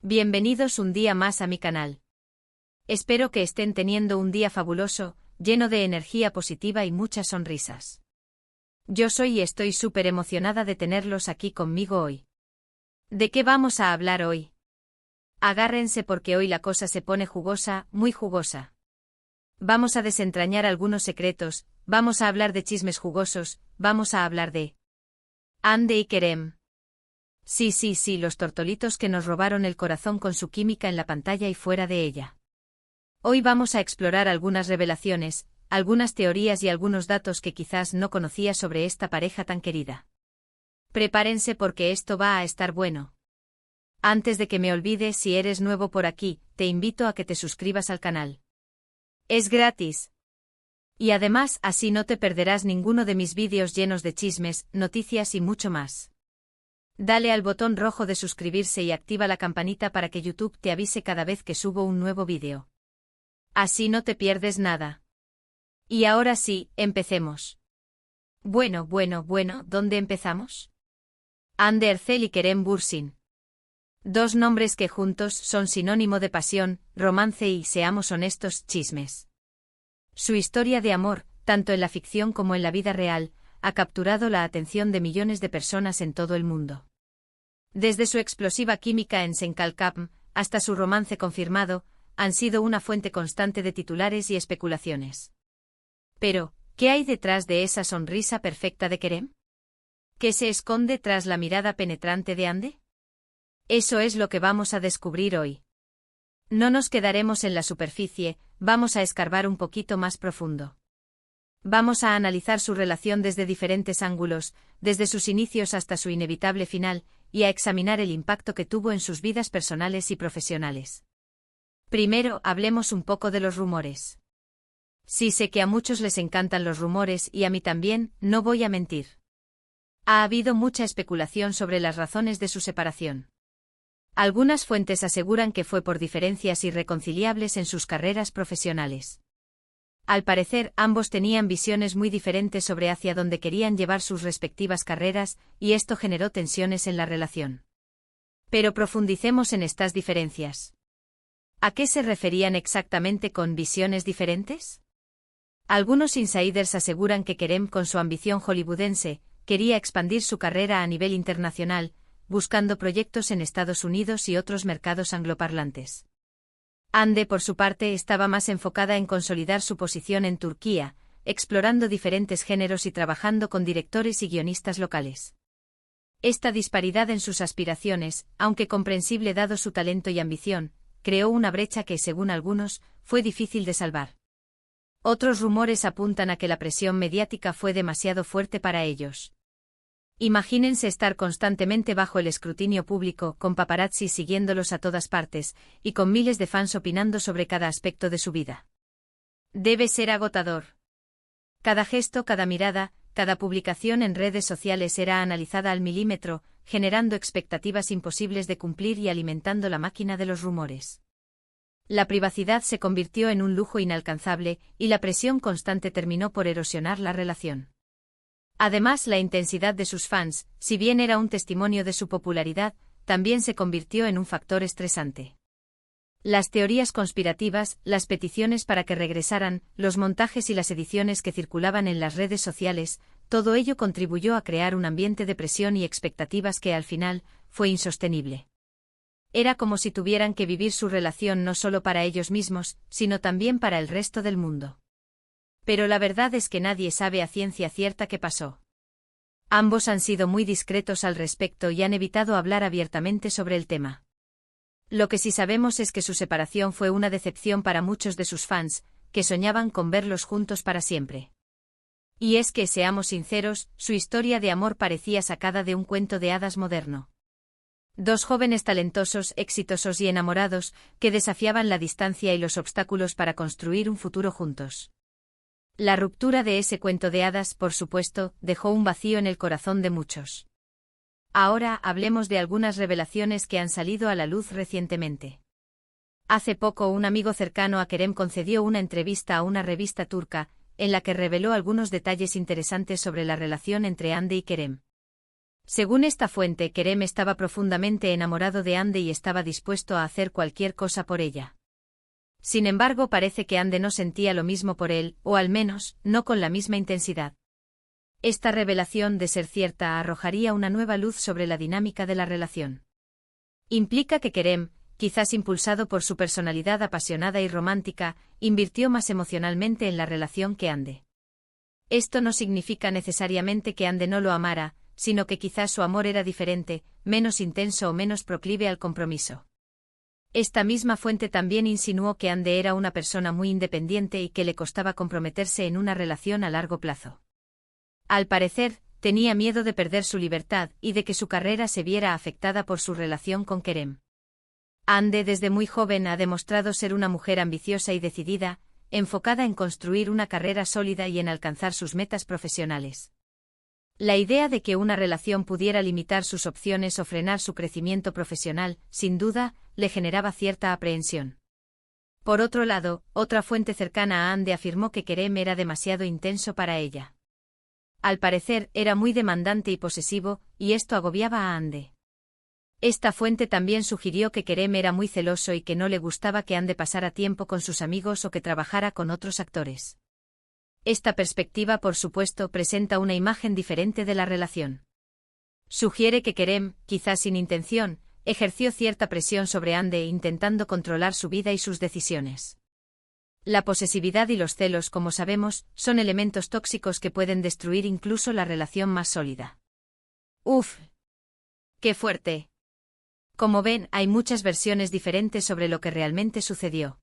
Bienvenidos un día más a mi canal. Espero que estén teniendo un día fabuloso, lleno de energía positiva y muchas sonrisas. Yo soy y estoy súper emocionada de tenerlos aquí conmigo hoy. ¿De qué vamos a hablar hoy? Agárrense porque hoy la cosa se pone jugosa, muy jugosa. Vamos a desentrañar algunos secretos, vamos a hablar de chismes jugosos, vamos a hablar de Hande y Kerem. Sí, los tortolitos que nos robaron el corazón con su química en la pantalla y fuera de ella. Hoy vamos a explorar algunas revelaciones, algunas teorías y algunos datos que quizás no conocía sobre esta pareja tan querida. Prepárense porque esto va a estar bueno. Antes de que me olvide, si eres nuevo por aquí, te invito a que te suscribas al canal. Es gratis. Y además, así no te perderás ninguno de mis vídeos llenos de chismes, noticias y mucho más. Dale al botón rojo de suscribirse y activa la campanita para que YouTube te avise cada vez que subo un nuevo vídeo. Así no te pierdes nada. Y ahora sí, empecemos. Bueno, ¿dónde empezamos? Hande Erçel y Kerem Bürsin. Dos nombres que juntos son sinónimo de pasión, romance y, seamos honestos, chismes. Su historia de amor, tanto en la ficción como en la vida real, ha capturado la atención de millones de personas en todo el mundo. Desde su explosiva química en Senkalkapm hasta su romance confirmado, han sido una fuente constante de titulares y especulaciones. Pero, ¿qué hay detrás de esa sonrisa perfecta de Kerem? ¿Qué se esconde tras la mirada penetrante de Hande? Eso es lo que vamos a descubrir hoy. No nos quedaremos en la superficie, vamos a escarbar un poquito más profundo. Vamos a analizar su relación desde diferentes ángulos, desde sus inicios hasta su inevitable final, y a examinar el impacto que tuvo en sus vidas personales y profesionales. Primero, hablemos un poco de los rumores. Sí, sé que a muchos les encantan los rumores y a mí también, no voy a mentir. Ha habido mucha especulación sobre las razones de su separación. Algunas fuentes aseguran que fue por diferencias irreconciliables en sus carreras profesionales. Al parecer, ambos tenían visiones muy diferentes sobre hacia dónde querían llevar sus respectivas carreras, y esto generó tensiones en la relación. Pero profundicemos en estas diferencias. ¿A qué se referían exactamente con visiones diferentes? Algunos insiders aseguran que Kerem, con su ambición hollywoodense, quería expandir su carrera a nivel internacional, buscando proyectos en Estados Unidos y otros mercados angloparlantes. Hande, por su parte, estaba más enfocada en consolidar su posición en Turquía, explorando diferentes géneros y trabajando con directores y guionistas locales. Esta disparidad en sus aspiraciones, aunque comprensible dado su talento y ambición, creó una brecha que, según algunos, fue difícil de salvar. Otros rumores apuntan a que la presión mediática fue demasiado fuerte para ellos. Imagínense estar constantemente bajo el escrutinio público, con paparazzi siguiéndolos a todas partes, y con miles de fans opinando sobre cada aspecto de su vida. Debe ser agotador. Cada gesto, cada mirada, cada publicación en redes sociales era analizada al milímetro, generando expectativas imposibles de cumplir y alimentando la máquina de los rumores. La privacidad se convirtió en un lujo inalcanzable, y la presión constante terminó por erosionar la relación. Además, la intensidad de sus fans, si bien era un testimonio de su popularidad, también se convirtió en un factor estresante. Las teorías conspirativas, las peticiones para que regresaran, los montajes y las ediciones que circulaban en las redes sociales, todo ello contribuyó a crear un ambiente de presión y expectativas que al final fue insostenible. Era como si tuvieran que vivir su relación no solo para ellos mismos, sino también para el resto del mundo. Pero la verdad es que nadie sabe a ciencia cierta qué pasó. Ambos han sido muy discretos al respecto y han evitado hablar abiertamente sobre el tema. Lo que sí sabemos es que su separación fue una decepción para muchos de sus fans, que soñaban con verlos juntos para siempre. Y es que, seamos sinceros, su historia de amor parecía sacada de un cuento de hadas moderno. Dos jóvenes talentosos, exitosos y enamorados, que desafiaban la distancia y los obstáculos para construir un futuro juntos. La ruptura de ese cuento de hadas, por supuesto, dejó un vacío en el corazón de muchos. Ahora hablemos de algunas revelaciones que han salido a la luz recientemente. Hace poco un amigo cercano a Kerem concedió una entrevista a una revista turca, en la que reveló algunos detalles interesantes sobre la relación entre Hande y Kerem. Según esta fuente, Kerem estaba profundamente enamorado de Ande y estaba dispuesto a hacer cualquier cosa por ella. Sin embargo, parece que Ande no sentía lo mismo por él, o al menos, no con la misma intensidad. Esta revelación, de ser cierta, arrojaría una nueva luz sobre la dinámica de la relación. Implica que Kerem, quizás impulsado por su personalidad apasionada y romántica, invirtió más emocionalmente en la relación que Ande. Esto no significa necesariamente que Ande no lo amara, sino que quizás su amor era diferente, menos intenso o menos proclive al compromiso. Esta misma fuente también insinuó que Ande era una persona muy independiente y que le costaba comprometerse en una relación a largo plazo. Al parecer, tenía miedo de perder su libertad y de que su carrera se viera afectada por su relación con Kerem. Ande desde muy joven ha demostrado ser una mujer ambiciosa y decidida, enfocada en construir una carrera sólida y en alcanzar sus metas profesionales. La idea de que una relación pudiera limitar sus opciones o frenar su crecimiento profesional, sin duda, le generaba cierta aprehensión. Por otro lado, otra fuente cercana a Ande afirmó que Kerem era demasiado intenso para ella. Al parecer, era muy demandante y posesivo, y esto agobiaba a Ande. Esta fuente también sugirió que Kerem era muy celoso y que no le gustaba que Ande pasara tiempo con sus amigos o que trabajara con otros actores. Esta perspectiva, por supuesto, presenta una imagen diferente de la relación. Sugiere que Kerem, quizás sin intención, ejerció cierta presión sobre Ande intentando controlar su vida y sus decisiones. La posesividad y los celos, como sabemos, son elementos tóxicos que pueden destruir incluso la relación más sólida. ¡Uf! ¡Qué fuerte! Como ven, hay muchas versiones diferentes sobre lo que realmente sucedió.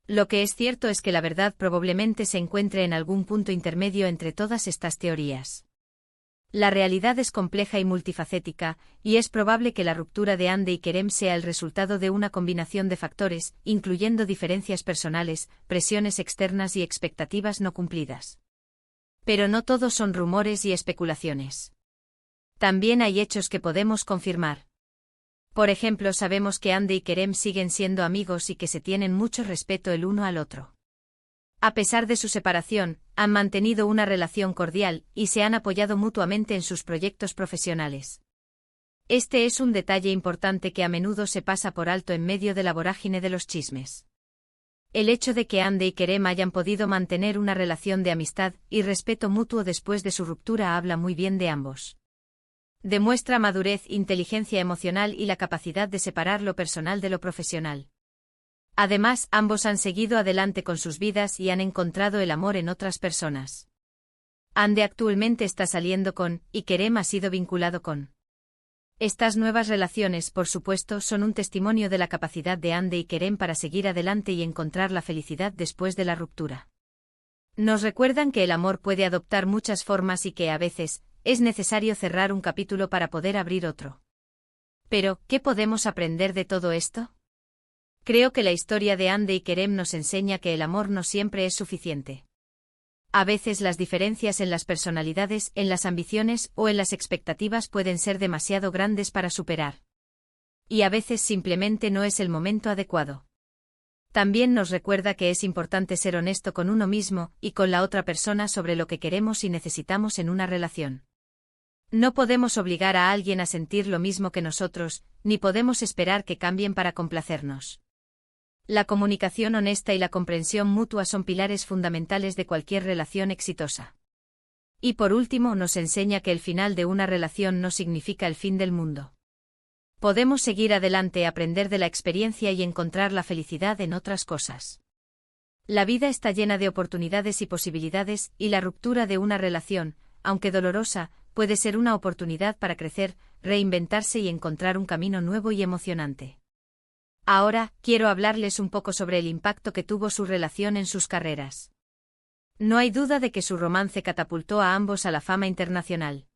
Lo que es cierto es que la verdad probablemente se encuentre en algún punto intermedio entre todas estas teorías. La realidad es compleja y multifacética, y es probable que la ruptura de Ande y Kerem sea el resultado de una combinación de factores, incluyendo diferencias personales, presiones externas y expectativas no cumplidas. Pero no todos son rumores y especulaciones. También hay hechos que podemos confirmar. Por ejemplo, sabemos que Ande y Kerem siguen siendo amigos y que se tienen mucho respeto el uno al otro. A pesar de su separación, han mantenido una relación cordial y se han apoyado mutuamente en sus proyectos profesionales. Este es un detalle importante que a menudo se pasa por alto en medio de la vorágine de los chismes. El hecho de que Ande y Kerem hayan podido mantener una relación de amistad y respeto mutuo después de su ruptura habla muy bien de ambos. Demuestra madurez, inteligencia emocional y la capacidad de separar lo personal de lo profesional. Además, ambos han seguido adelante con sus vidas y han encontrado el amor en otras personas. Ande actualmente está saliendo con, y Kerem ha sido vinculado con. Estas nuevas relaciones, por supuesto, son un testimonio de la capacidad de Ande y Kerem para seguir adelante y encontrar la felicidad después de la ruptura. Nos recuerdan que el amor puede adoptar muchas formas y que, a veces, es necesario cerrar un capítulo para poder abrir otro. Pero, ¿qué podemos aprender de todo esto? Creo que la historia de Ande y Kerem nos enseña que el amor no siempre es suficiente. A veces las diferencias en las personalidades, en las ambiciones o en las expectativas pueden ser demasiado grandes para superar. Y a veces simplemente no es el momento adecuado. También nos recuerda que es importante ser honesto con uno mismo y con la otra persona sobre lo que queremos y necesitamos en una relación. No podemos obligar a alguien a sentir lo mismo que nosotros, ni podemos esperar que cambien para complacernos. La comunicación honesta y la comprensión mutua son pilares fundamentales de cualquier relación exitosa. Y por último, nos enseña que el final de una relación no significa el fin del mundo. Podemos seguir adelante, aprender de la experiencia y encontrar la felicidad en otras cosas. La vida está llena de oportunidades y posibilidades, y la ruptura de una relación, aunque dolorosa, puede ser una oportunidad para crecer, reinventarse y encontrar un camino nuevo y emocionante. Ahora, quiero hablarles un poco sobre el impacto que tuvo su relación en sus carreras. No hay duda de que su romance catapultó a ambos a la fama internacional.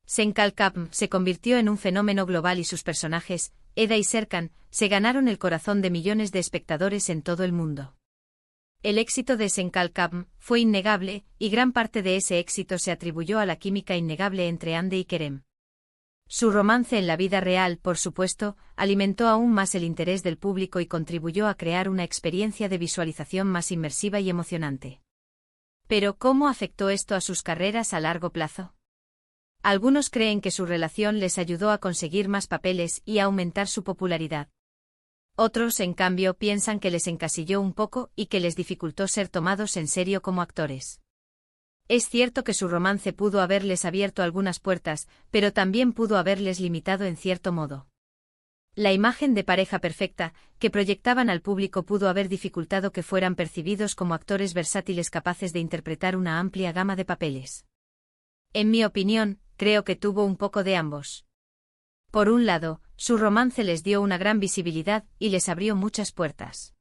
Senkalkapm se convirtió en un fenómeno global y sus personajes, Eda y Serkan, se ganaron el corazón de millones de espectadores en todo el mundo. El éxito de Senkalkapm fue innegable, y gran parte de ese éxito se atribuyó a la química innegable entre Ande y Kerem. Su romance en la vida real, por supuesto, alimentó aún más el interés del público y contribuyó a crear una experiencia de visualización más inmersiva y emocionante. Pero, ¿cómo afectó esto a sus carreras a largo plazo? Algunos creen que su relación les ayudó a conseguir más papeles y a aumentar su popularidad. Otros, en cambio, piensan que les encasilló un poco y que les dificultó ser tomados en serio como actores. Es cierto que su romance pudo haberles abierto algunas puertas, pero también pudo haberles limitado en cierto modo. La imagen de pareja perfecta que proyectaban al público pudo haber dificultado que fueran percibidos como actores versátiles capaces de interpretar una amplia gama de papeles. En mi opinión, creo que tuvo un poco de ambos. Por un lado, su romance les dio una gran visibilidad y les abrió muchas puertas.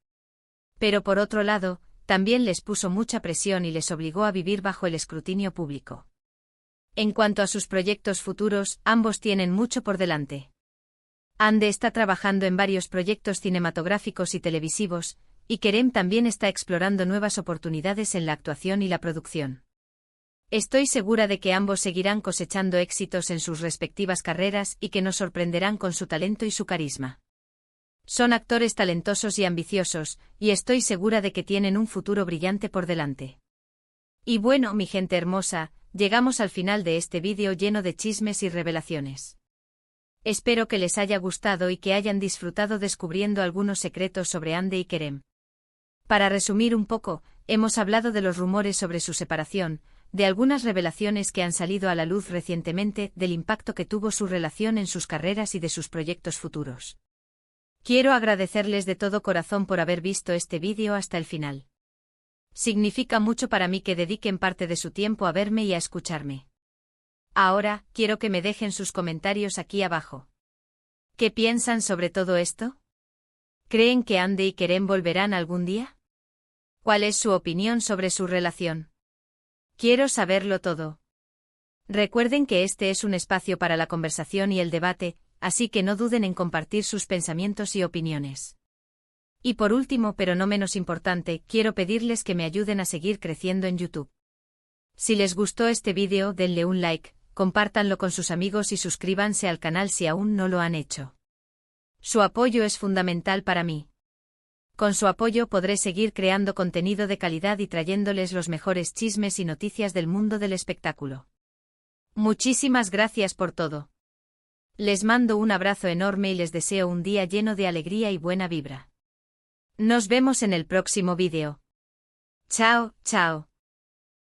Pero por otro lado, también les puso mucha presión y les obligó a vivir bajo el escrutinio público. En cuanto a sus proyectos futuros, ambos tienen mucho por delante. Ande está trabajando en varios proyectos cinematográficos y televisivos, y Kerem también está explorando nuevas oportunidades en la actuación y la producción. Estoy segura de que ambos seguirán cosechando éxitos en sus respectivas carreras y que nos sorprenderán con su talento y su carisma. Son actores talentosos y ambiciosos, y estoy segura de que tienen un futuro brillante por delante. Y bueno, mi gente hermosa, llegamos al final de este vídeo lleno de chismes y revelaciones. Espero que les haya gustado y que hayan disfrutado descubriendo algunos secretos sobre Ande y Kerem. Para resumir un poco, hemos hablado de los rumores sobre su separación, de algunas revelaciones que han salido a la luz recientemente, del impacto que tuvo su relación en sus carreras y de sus proyectos futuros. Quiero agradecerles de todo corazón por haber visto este vídeo hasta el final. Significa mucho para mí que dediquen parte de su tiempo a verme y a escucharme. Ahora, quiero que me dejen sus comentarios aquí abajo. ¿Qué piensan sobre todo esto? ¿Creen que Ande y Kerem volverán algún día? ¿Cuál es su opinión sobre su relación? Quiero saberlo todo. Recuerden que este es un espacio para la conversación y el debate, así que no duden en compartir sus pensamientos y opiniones. Y por último, pero no menos importante, quiero pedirles que me ayuden a seguir creciendo en YouTube. Si les gustó este vídeo, denle un like, compártanlo con sus amigos y suscríbanse al canal si aún no lo han hecho. Su apoyo es fundamental para mí. Con su apoyo podré seguir creando contenido de calidad y trayéndoles los mejores chismes y noticias del mundo del espectáculo. Muchísimas gracias por todo. Les mando un abrazo enorme y les deseo un día lleno de alegría y buena vibra. Nos vemos en el próximo vídeo. Chao, chao.